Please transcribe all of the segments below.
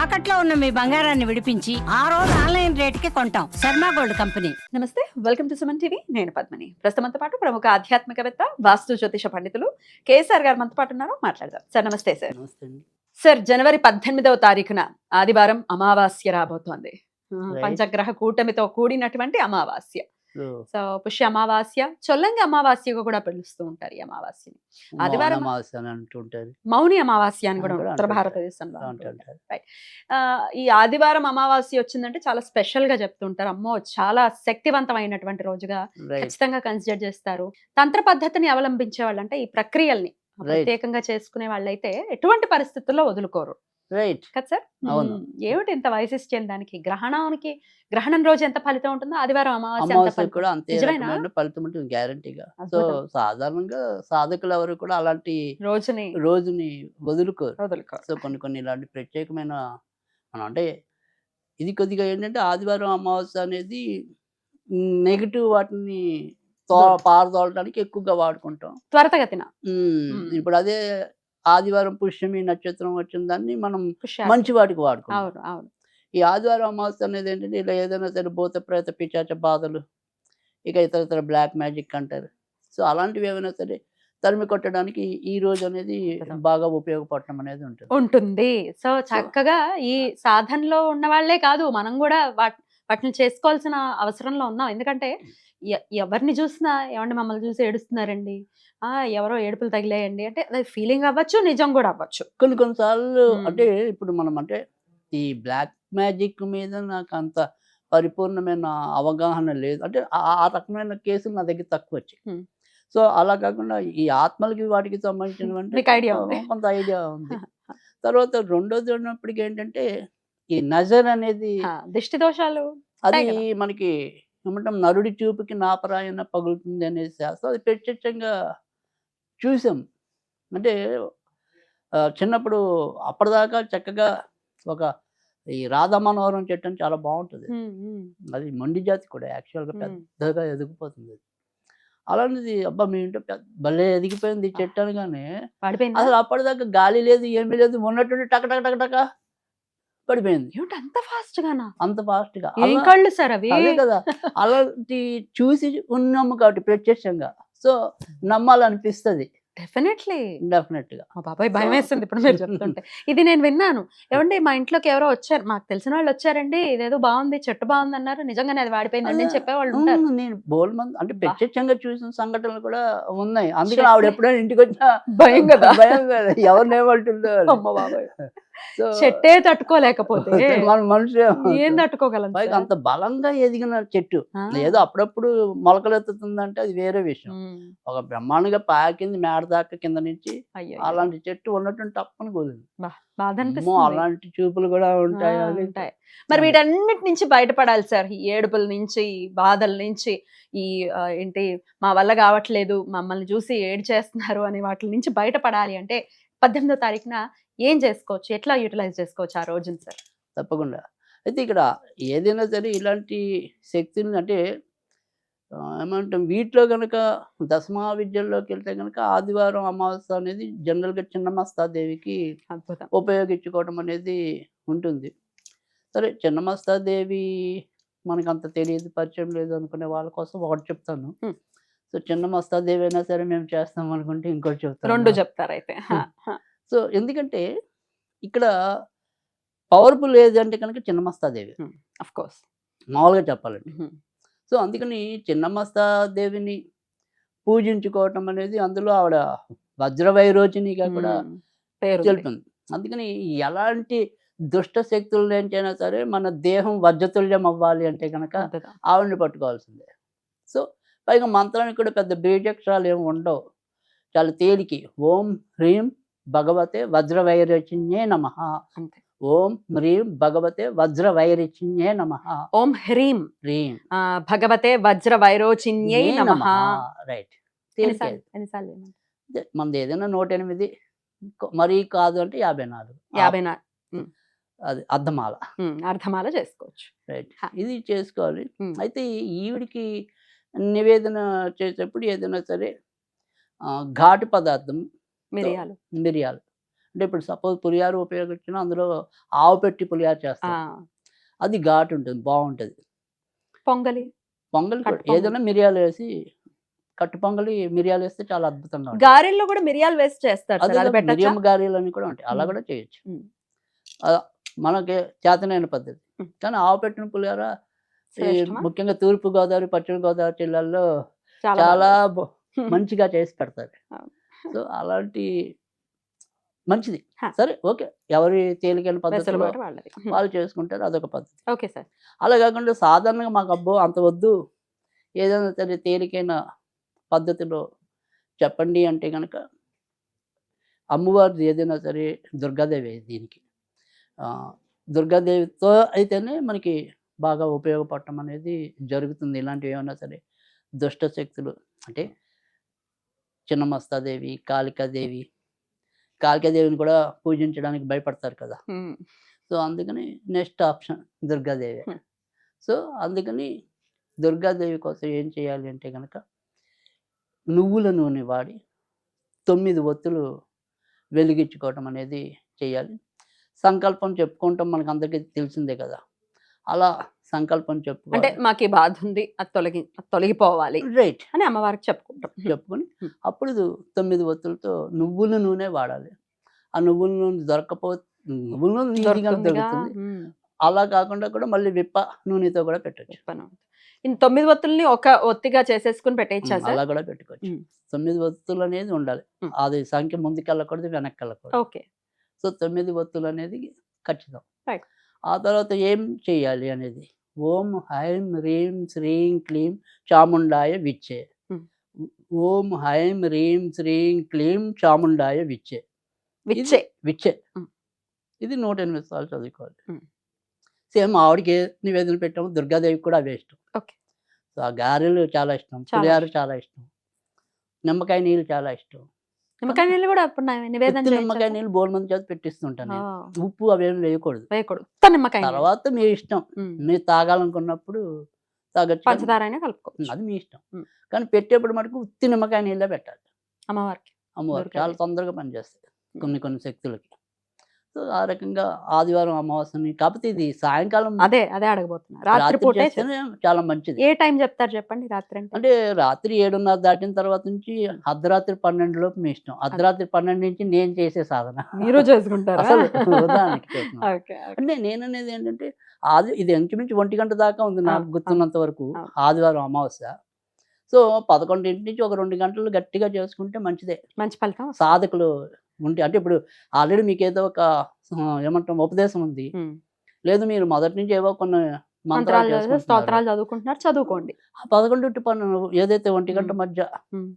తాకట్లో ఉన్న మీ బంగారాన్ని విడిపించి ఆ రోజు ఆన్లైన్ రేటుకి కొంటాం. Sharma gold company. నమస్తే, వెల్కమ్ టు సుమన్ టీవీ. నేను పద్మిని. ప్రస్తుతంతో పాటు ప్రముఖ ఆధ్యాత్మికవేత్త, వాస్తు జ్యోతిష పండితులు కేఎస్ఆర్ గారు మనతో పాటు ఉన్నారు. మాట్లాడదాం. సార్ నమస్తే. సార్ నమస్తే అండి. సార్, జనవరి 18వ తారీఖున ఆదివారం అమావాస్య రాబోతోంది. పంచగ్రహ కూటమితో కూడినటువంటి అమావాస్య. సో పుష్య అమావాస్య, చొల్లంగి అమావాస్యగా కూడా పిలుస్తూ ఉంటారు ఈ అమావాస్యని. ఆదివారం అమావాస్య అని అంటుంటారు, మౌని అమావాస్య అని కూడా కూడా ఉత్తర అంటుంటారు. భారతదేశంలో అంటుంటారు. అంటుంటారు. Right. ఈ ఆదివారం అమావాస్య వచ్చిందంటే చాలా స్పెషల్ గా చెప్తుంటారు. అమ్మో, చాలా శక్తివంతమైనటువంటి రోజుగా రైట్ ఖచ్చితంగా కన్సిడర్ చేస్తారు. తంత్ర పద్ధతిని అవలంబించే వాళ్ళంటే ఈ ప్రక్రియల్ని ప్రత్యేకంగా చేసుకునే వాళ్ళైతే ఎటువంటి పరిస్థితుల్లో వదులుకోరు రైట్ కదా సార్? అవును. ఏమిటి ఇంత వైశిష్ట్యం దానికి? గ్రహణం రోజు ఎంత ఫలితం ఉంటుందో ఆదివారం అమావాస్య అంత అమావాస్య ఫలితం. కూడా అంతే నిజమేనా? రకమైన ఫలితం ఉంటుంది గ్యారంటీగా. సో అద్భుతం. సాధారణంగా సాధకులు ఎవరు కూడా అలాంటి రోజుని రోజుని వదులుకోరు. వదులుకోరు. సో కొన్ని ఇలాంటి ప్రత్యేకమైన మనం అంటే ఇది కొద్దిగా ఏంటంటే ఆదివారం అమావాస్య అనేది నెగిటివ్ వాటిని పారదోలడానికి ఎక్కువగా వాడుకుంటాం. త్వరతగతిన ఇప్పుడు అదే ఆదివారం పుష్యమి నక్షత్రం వచ్చిన దాన్ని మనం పుష్యాలు. మంచి వాటికి వాడుకుంటాం. అవును అవును. ఈ ఆదివారం అమావాస్య అనేది ఏంటంటే ఇలా ఏదైనా సరే భూత ప్రేత పిశాచ బాధలు, ఇక ఇతర బ్లాక్ మ్యాజిక్ అంటారు. సో అలాంటివి ఏమైనా సరే తరిమి కొట్టడానికి ఈ రోజు అనేది బాగా ఉపయోగపడటం అనేది ఉంటుంది. సో చక్కగా ఈ సాధనలో ఉన్న వాళ్ళే కాదు, మనం కూడా వాటిని చేసుకోవాల్సిన అవసరంలో ఉన్నాం. ఎందుకంటే ఎవరిని చూసినా ఏమండి మమ్మల్ని చూసి ఏడుస్తున్నారండి, ఎవరో ఏడుపులు తగిలేయండి అంటే అది ఫీలింగ్ అవ్వచ్చు, నిజం కూడా అవ్వచ్చు. కొన్నిసార్లు అంటే ఇప్పుడు మనం అంటే ఈ బ్లాక్ మ్యాజిక్ మీద నాకు అంత పరిపూర్ణమైన అవగాహన లేదు. అంటే ఆ రకమైన కేసులు నా దగ్గర తక్కువ వచ్చాయి. సో అలా కాకుండా ఈ ఆత్మలకి వాటికి సంబంధించినటువంటి ఐడియా ఉంది. కొంత ఐడియా ఉంది. తర్వాత రెండోది ఉన్నప్పటికీ ఏంటంటే ఈ నజర్ అనేది దిష్టి దోషాలు అది మనకి ఏమంటాం, నరుడి చూపుకి నాపరాయన పగులుతుంది అనే శాస్త్రం అది ప్రత్యక్షంగా చూసాం. అంటే చిన్నప్పుడు అప్పటిదాకా చక్కగా ఒక ఈ రాధా మనోహరం చెట్టు అని చాలా బాగుంటుంది. అది మొండి జాతి కూడా యాక్చువల్గా పెద్దగా ఎదిగిపోతుంది. అలాంటిది అబ్బా మీ ఇంట్లో భలే ఎదిగిపోయింది ఈ చెట్టు అనగానే అసలు అప్పటిదాకా గాలి లేదు ఏమీ లేదు, ఉన్నట్టుండి టక టక టక టక పడిపోయింది. అంత ఫాస్ట్ గానా? అంత ఫాస్ట్ గా ఏం కళ్ళు సార్ అవి? అదే కదా, అలాంటి చూసి ఉన్నాము కాబట్టి ప్రత్యక్షంగా సో నమ్మాలనిపిస్తుంది. డెఫినెట్లీ డెఫినెట్ గా. బాబాయ్ భయం వేస్తుంది ఇప్పుడు మీరు చెప్తుంటే. ఇది నేను విన్నాను. ఏమండి మా ఇంట్లోకి ఎవరో వచ్చారు, మాకు తెలిసిన వాళ్ళు వచ్చారండి, ఇదేదో బాగుంది, చెట్టు బాగుంది అన్నారు, నిజంగానే అది వాడిపోయిందండి అని చెప్పేవాళ్ళు ఉంటారు. నేను బోల్ మంది అంటే ప్రత్యక్షంగా చూసిన సంఘటనలు కూడా ఉన్నాయి. అందుకని ఆవిడ ఎప్పుడైనా ఇంటికి వచ్చినా భయం కదా, భయం కదా, ఎవరిని ఏమంటుందో. అమ్మ బాబాయ్, చెట్టే తట్టుకోలేకపోతే మన మనిషి ఏం తట్టుకోగలం? పైగా అంత బలంగా ఎదిగిన చెట్టు ఏదో అప్పుడప్పుడు మొలకలు ఎత్తుతుందంటే అది వేరే విషయం. ఒక బ్రహ్మాండంగా పాకింది మేడ దాకా కింద నుంచి. అలాంటి చెట్టు ఉన్నట్టు తప్పని కూలింది. బాధ అమ్మో, అలాంటి చూపులు కూడా ఉంటాయి. మరి వీటన్నిటి నుంచి బయటపడాలి సార్, ఈ ఏడుపుల నుంచి, ఈ బాధల నుంచి, ఈ ఏంటి మా వల్ల కావట్లేదు, మమ్మల్ని చూసి ఏడు చేస్తున్నారు అని వాటి నుంచి బయటపడాలి అంటే 18వ తారీఖున ఏం చేసుకోవచ్చు, ఎట్లా యూటిలైజ్ చేసుకోవచ్చు ఆ రోజున సార్? తప్పకుండా. అయితే ఇక్కడ ఏదైనా సరే ఇలాంటి శక్తిని అంటే ఏమంటాం, వీటిలో కనుక దశమా విద్యల్లోకి వెళ్తే కనుక ఆదివారం అమావాస్య అనేది జనరల్గా చిన్నమస్తాదేవికి ఉపయోగించుకోవడం అనేది ఉంటుంది. సరే, చిన్నమస్తాదేవి మనకు అంత తెలియదు, పరిచయం లేదు అనుకునే వాళ్ళ కోసం ఒకటి చెప్తాను. సో చిన్నమస్తాదేవి అయినా సరే మేము చేస్తాం అనుకుంటే ఇంకోటి చెప్తాను. రెండు చెప్తారు అయితే. సో ఎందుకంటే ఇక్కడ పవర్ఫుల్ ఏది అంటే కనుక చిన్నమస్తాదేవి ఆఫ్ కోర్స్, మామూలుగా చెప్పాలండి. సో అందుకని చిన్నమస్తాదేవిని పూజించుకోవటం అనేది అందులో ఆవిడ వజ్రవైరోచినిగా కూడా తెలిపింది. అందుకని ఎలాంటి దుష్ట శక్తుల నుంచైనా సరే మన దేహం వజ్రతుల్యం అవ్వాలి అంటే కనుక ఆవిడని పట్టుకోవాల్సిందే. సో పైగా మంత్రానికి కూడా పెద్ద బీజాక్షరాలు ఏమి ఉండవు, చాలా తేలికి. ఓం హ్రీం భగవతే వజ్రవైరోచిన్యే నమః. ఓం హ్రీం భగవతే వజ్రవైరోచిన్యే నమః. ఓం హ్రీం హ్రీం భగవతే వజ్రవైరోచిన్యే నమః. రైట్. మనది ఏదైనా 108, మరీ కాదు అంటే 54. అది అర్ధమాల చేసుకోవచ్చు. రైట్, ఇది చేసుకోవాలి. అయితే ఈవిడికి నివేదన చేసేటప్పుడు ఏదైనా సరే ఘాటు పదార్థం, మిరియాలు అంటే ఇప్పుడు సపోజ్ పులిహార ఉపయోగించినా అందులో ఆవు పెట్టి పులిహార ఆ, చేస్తాం. అది ఘాటు ఉంటుంది, బాగుంటుంది. పొంగలి పొంగల్ కూడా కట్టు పొంగల్. ఏదైనా మిరియాలు వేసి, కట్టు పొంగలి మిరియాలు వేస్తే చాలా అద్భుతంగా ఉంటుంది. గారెల్లో కూడా మిరియాలు వేసి చేస్తారు అదే సార్, అది పెట్టచ్చా? మిరియం గారెలు అని కూడా ఉంటాయి, అలా ఉమ్. కూడా చేయొచ్చు. ఉమ్. ఆ, మనకి చేతనైన పద్ధతి. ఉమ్. కానీ ఆవు పెట్టిన పులిహార ఈ శ్రేష్టమా? ముఖ్యంగా తూర్పు గోదావరి, పశ్చిమ గోదావరి జిల్లాల్లో చాలా చాలా బాగుంది. మంచిగా చేసి పెడతారు. అవును. సో అలాంటి మంచిది. హా. సరే, ఓకే, ఎవరి తేలికైన పద్ధతిలో వెసులుబాటు వాళ్ళది. వాళ్ళు చేసుకుంటారు, అదొక పద్ధతి. Okay sir. అలా కాకుండా సాధారణంగా మాకు అబ్బో అంత వద్దు, ఏదైనా సరే తేలికైన పద్ధతిలో చెప్పండి అంటే కనుక అమ్మవారిది ఏదైనా సరే దుర్గాదేవి దీనికి. ఆ, దుర్గాదేవితో అయితేనే మనకి బాగా ఉపయోగపడటం అనేది జరుగుతుంది. ఇలాంటివి ఏమైనా సరే దుష్ట శక్తులు అంటే చిన్నమస్తాదేవి, కాళికాదేవి, కాళికాదేవిని కూడా పూజించడానికి భయపడతారు కదా. ఉమ్. సో అందుకని next option Durgadevi. Hmm. So అందుకని దుర్గాదేవి కోసం ఏం చేయాలి అంటే కనుక నువ్వుల నూనె వాడి 9 ఒత్తులు వెలిగించుకోవటం అనేది చేయాలి. సంకల్పం చెప్పుకుంటాం, మనకు అందరికీ తెలిసిందే కదా. అలా సంకల్పం అంటే చెప్పుకోవాలి. మాకు ఈ బాధ ఉంది, అది తొలగిపోవాలి రైట్ అని అమ్మవారికి చెప్పుకుంటాం. చెప్పుకొని Hmm. అప్పుడు 9 ఒత్తులతో నువ్వుల నూనె వాడాలి. ఆ నువ్వుల నూనె దొరకపోతే నువ్వుల నూనె ఈజీగా దొరుకుతుందిగా. దొరుకుతుంది. ఉమ్. అలా కాకుండా కూడా మళ్ళీ విప్ప నూనెతో కూడా పెట్టచ్చు. చెప్పను. ఈ 9 ఒత్తుల్ని ఒక ఒత్తిగా చేసేసుకుని పెట్టేయచ్చా సార్? అలా కూడా పెట్టుకోవచ్చు. ఉమ్. 9 ఒత్తులు అనేది ఉండాలి. ఉమ్. అది సంఖ్య ముందుకు వెళ్ళకూడదు, వెనక్కి వెళ్ళకూడదు. ఓకే. సో 9 ఒత్తులు అనేది ఖచ్చితం. రైట్. ఆ తర్వాత ఏం చేయాలి అనేది ఓం హైం హ్రీం శ్రీం క్లీం చాముండాయ విచ్చే. ఉమ్. ఓం హైం హ్రీం శ్రీం క్లీం చాముండాయ విచ్చే. విచ్చే. విచ్చే. ఉమ్. ఇది 108 సార్లు చదువుకోవాలి. ఉమ్. సేమ్ ఆవిడకి ఏ నివేదన పెట్టాము దుర్గాదేవికి కూడా అవే ఇష్టం. ఓకే. సో ఆ గారెలు చాలా ఇష్టం, చాలా పులిహార చాలా ఇష్టం, నిమ్మకాయ నీళ్ళు చాలా ఇష్టం. నిమ్మకాయ నీళ్ళు కూడా అప్పుడు నివేదన ఉత్తి చేయొచ్చా నిమ్మకాయ సార్? నీళ్ళు బోల్ మంది చేత పెట్టిస్తుంటాను నేను. ఆ, ఉప్పు అవేమి వేయకూడదు. వేయకూడదు. ఉత్త నిమ్మకాయ నీళ్ళు. తర్వాత మీ ఇష్టం, ఉమ్. మీరు తాగాలనుకున్నప్పుడు తాగొచ్చు, కానీ పంచదార అయినా కలుపుకోవచ్చు అది మీ ఇష్టం. ఉమ్. కానీ పెట్టేప్పుడు మటుకు ఉత్తి నిమ్మకాయ నీళ్ళే పెట్టాలి. అమ్మవారికి. అమ్మవారు దుర్గాదేవి. చాలా తొందరగా పనిచేస్తాయి ఉమ్. కొన్ని శక్తులకి. సో ఆ రకంగా ఆదివారం అమావాస్యని, కాకపోతే ఇది సాయంకాలం అదే అడగబోతున్నా. రాత్రి రాత్రి పూటే చేస్తేనే చాలా మంచిది. ఏ టైం చెప్తారు చెప్పండి రాత్రి అంటే? అంటే రాత్రి 7:30 దాటిన తర్వాత నుంచి అర్ధరాత్రి 12 లోపు మీ ఇష్టం. అర్ధరాత్రి 12 నుంచి నేను చేసే సాధన. మీరు చేసుకుంటారా? అసలు ఉదాహరణకి చెప్తున్నాను. ఓకే. అంటే నేననేది ఏంటంటే ఇది ఇంచుమించు 1 గంట దాకా ఉంది నాకు ఆ, గుర్తున్నంత వరకు ఆ. ఆదివారం అమావాస్య. సో 11 నుంచి ఒక 2 గంటలు గట్టిగా చేసుకుంటే మంచిదే. మంచి ఫలితం వస్తుంది. సాధకులు ఉంటే అంటే ఇప్పుడు ఆల్రెడీ మీకు ఏదో ఒక ఏమంటాం ఉపదేశం ఉంది, ఉమ్. లేదు మీరు మొదటి నుంచి ఏవో కొన్ని మంత్రాలు మంత్రాలు చేసుకుంటున్నారు. స్తోత్రాలు చదువుకుంటున్నారు, చదువుకోండి. ఆ 11 to 12 ఏదైతే 1 గంట ఉమ్. మధ్య, ఉమ్.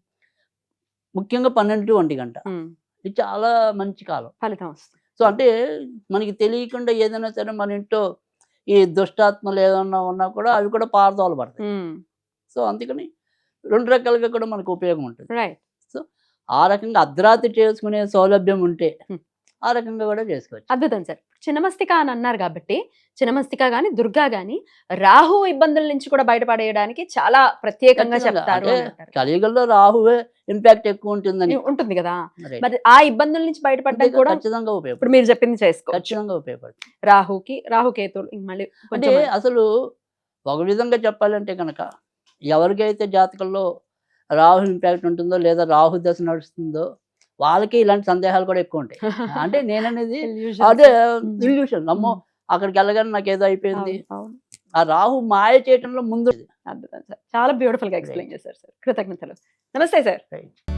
ముఖ్యంగా 12 to 1 గంట, ఉమ్. ఇది చాలా మంచి కాలం. ఫలితం వస్తుంది. సో అంటే మనకి తెలియకుండా ఏదైనా సరే మన ఇంట్లో ఈ దుష్టాత్మలు ఏదన్నా ఉన్నా కూడా అవి కూడా పారదోల పడతాయి. ఉమ్. సో అందుకని 2 రకాలుగా కూడా మనకు ఉపయోగం ఉంటుంది. రైట్. సో ఆ రకంగా అర్ధరాత్రి చేసుకునే సౌలభ్యం ఉంటే ఉమ్. ఆ రకంగా కూడా చేసుకోవచ్చు. అద్భుతం సార్. చిన్నమస్తిక అని అన్నారు కాబట్టి చిన్నమస్తిక గాని దుర్గా గాని రాహు ఇబ్బందుల నుంచి కూడా బయటపడేయడానికి చాలా ప్రత్యేకంగా ఖచ్చితంగా. చెప్తారు అంటే అని అంటారు. కలియుగంలో రాహువే ఇంపాక్ట్ ఎక్కువ ఉంటుందని. ఉంటుంది కదా. Right. మరి ఆ ఇబ్బందుల నుంచి బయటపడడానికి కూడా ఖచ్చితంగా ఇప్పుడు ఉపయోగపడుతుంది. మీరు చెప్పింది చేసుకోవచ్చు. ఖచ్చితంగా ఉపయోగపడుతుంది. రాహుకేతులు మళ్ళీ అంటే కొంచెం అసలు ఒక విధంగా చెప్పాలంటే కనుక ఎవరికైతే జాతకంలో రాహు ఇంపాక్ట్ ఉంటుందో లేదా రాహు దశ నడుస్తుందో వాళ్ళకి ఇలాంటి సందేహాలు కూడా ఎక్కువ ఉంటాయి. అంటే నేననేది illusions. అదే ఉమ్. ఇల్యూషన్. అమ్మో ఉమ్. అక్కడికి వెళ్ళగానే నాకు ఏదో అయిపోయింది. అవును, అవును. ఆ రాహు మాయ చేయటంలో ముందు. అద్భుతం సార్. చాలా బ్యూటిఫుల్ గా ఎక్స్ప్లెయిన్ చేశారు సార్. కృతజ్ఞతలు. నమస్తే సార్. Right.